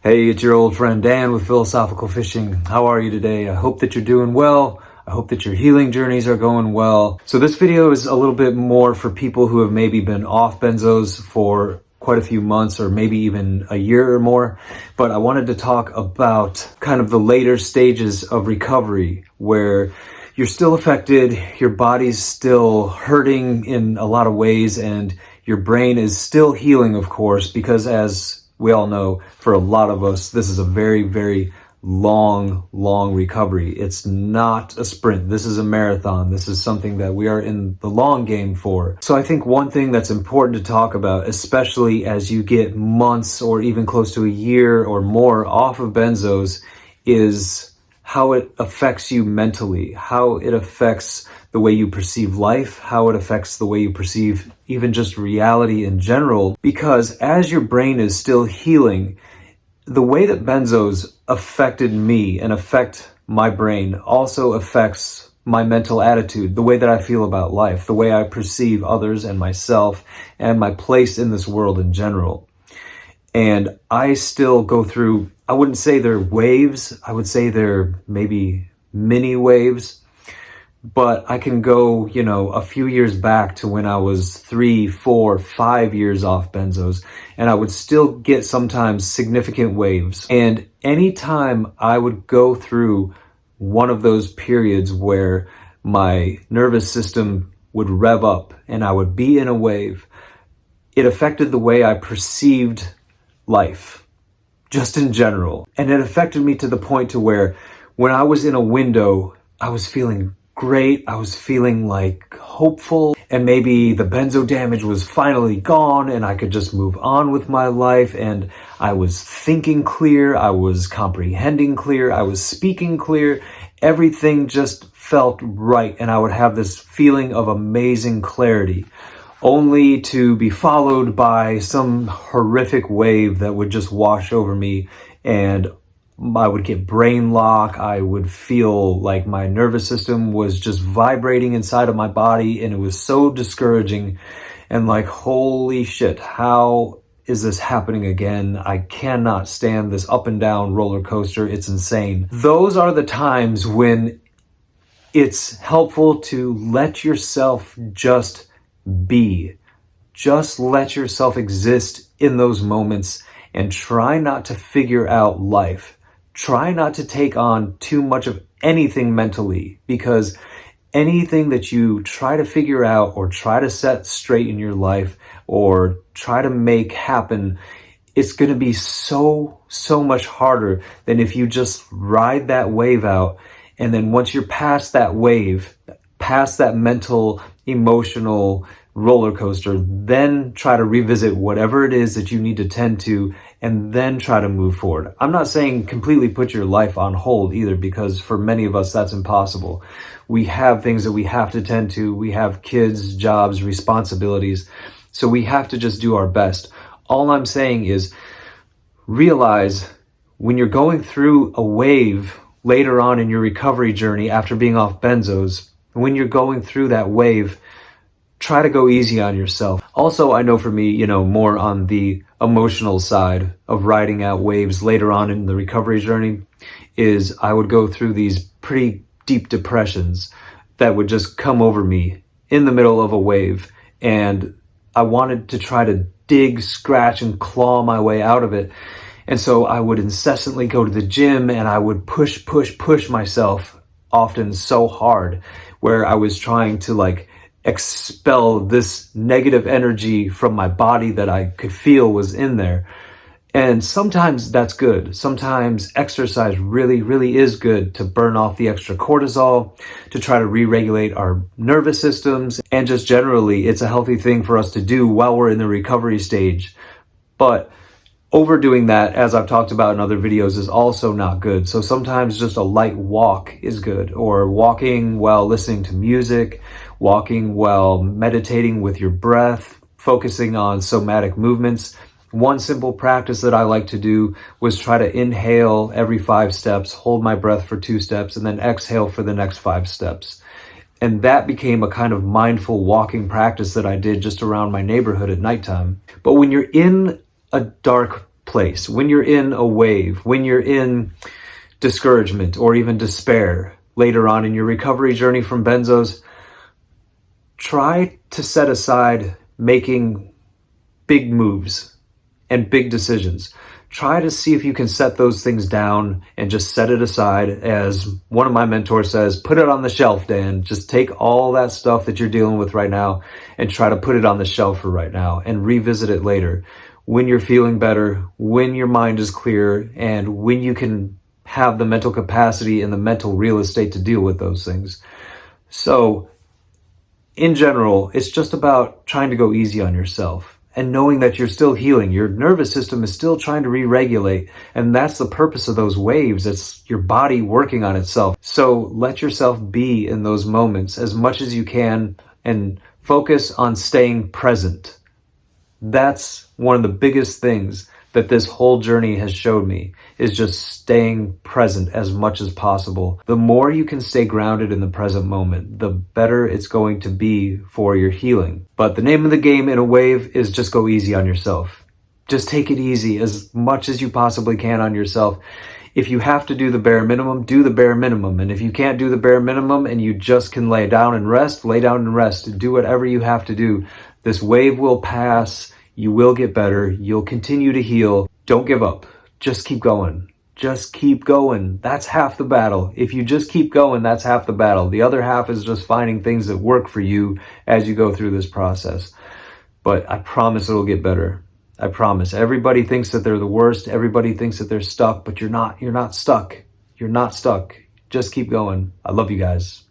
Hey, it's your old friend Dan with Philosophical Fishing. How are you today? I hope that you're doing well. I hope that your healing journeys are going well. So this video is a little bit more for people who have maybe been off benzos for quite a few months or maybe even a year or more. But I wanted to talk about kind of the later stages of recovery where you're still affected, your body's still hurting in a lot of ways, and your brain is still healing, of course, because as we all know, for a lot of us, this is a very, very long recovery. It's not a sprint. This is a marathon. This is something that we are in the long game for. So I think one thing that's important to talk about, especially as you get months or even close to a year or more off of benzos, is how it affects you mentally, how it affects the way you perceive life, how it affects the way you perceive even just reality in general. Because as your brain is still healing, the way that benzos affected me and affect my brain also affects my mental attitude, the way that I feel about life, the way I perceive others and myself and my place in this world in general. And I still go through, I wouldn't say they're waves, I would say they're maybe mini waves, but I can go, a few years back to when I was 3, 4, 5 years off benzos, and I would still get sometimes significant waves. And anytime I would go through one of those periods where my nervous system would rev up and I would be in a wave, it affected the way I perceived life, just in general. And it affected me to the point to where when I was in a window, I was feeling great. I was feeling like hopeful, and maybe the benzo damage was finally gone and I could just move on with my life. And I was thinking clear. I was comprehending clear. I was speaking clear. Everything just felt right. And I would have this feeling of amazing clarity, only to be followed by some horrific wave that would just wash over me, and I would get brain lock. I would feel like my nervous system was just vibrating inside of my body, and it was so discouraging and like, holy shit, how is this happening again? I cannot stand this up and down roller coaster. It's insane. Those are the times when it's helpful to let yourself just be. Just let yourself exist in those moments and try not to figure out life. Try not to take on too much of anything mentally, because anything that you try to figure out or try to set straight in your life or try to make happen, it's going to be so much harder than if you just ride that wave out. And then once you're past that wave, past that mental, emotional roller coaster, then try to revisit whatever it is that you need to tend to, and then try to move forward. I'm not saying completely put your life on hold either, because for many of us that's impossible. We have things that we have to tend to. We have kids, jobs, responsibilities. So we have to just do our best. All I'm saying is realize when you're going through a wave later on in your recovery journey after being off benzos, when you're going through that wave, try to go easy on yourself. Also, I know for me, more on the emotional side of riding out waves later on in the recovery journey, is I would go through these pretty deep depressions that would just come over me in the middle of a wave. And I wanted to try to dig, scratch, and claw my way out of it. And so I would incessantly go to the gym and I would push myself, often so hard, where I was trying to expel this negative energy from my body that I could feel was in there. And sometimes that's good. Sometimes exercise really is good to burn off the extra cortisol, to try to re-regulate our nervous systems, and just generally it's a healthy thing for us to do while we're in the recovery stage. But overdoing that, as I've talked about in other videos, is also not good. So sometimes just a light walk is good, or walking while listening to music, walking while meditating with your breath, focusing on somatic movements. One simple practice that I like to do was try to inhale every 5 steps, hold my breath for 2 steps, and then exhale for the next 5 steps. And that became a kind of mindful walking practice that I did just around my neighborhood at nighttime. But when you're in a dark place, when you're in a wave, when you're in discouragement or even despair later on in your recovery journey from benzos, try to set aside making big moves and big decisions. Try to see if you can set those things down and just set it aside. As one of my mentors says, put it on the shelf, Dan. Just take all that stuff that you're dealing with right now and try to put it on the shelf for right now and revisit it later when you're feeling better, when your mind is clear, and when you can have the mental capacity and the mental real estate to deal with those things. So in general, it's just about trying to go easy on yourself and knowing that you're still healing. Your nervous system is still trying to re-regulate, and that's the purpose of those waves. It's your body working on itself. So let yourself be in those moments as much as you can and focus on staying present. That's one of the biggest things that this whole journey has showed me, is just staying present as much as possible. The more you can stay grounded in the present moment, the better it's going to be for your healing. But the name of the game in a wave is just go easy on yourself. Just take it easy as much as you possibly can on yourself. If you have to do the bare minimum, do the bare minimum. And if you can't do the bare minimum and you just can lay down and rest, lay down and rest. Do whatever you have to do. This wave will pass. You will get better. You'll continue to heal. Don't give up. Just keep going. Just keep going. That's half the battle. If you just keep going, that's half the battle. The other half is just finding things that work for you as you go through this process. But I promise it'll get better. I promise. Everybody thinks that they're the worst. Everybody thinks that they're stuck, but you're not. You're not stuck. You're not stuck. Just keep going. I love you guys.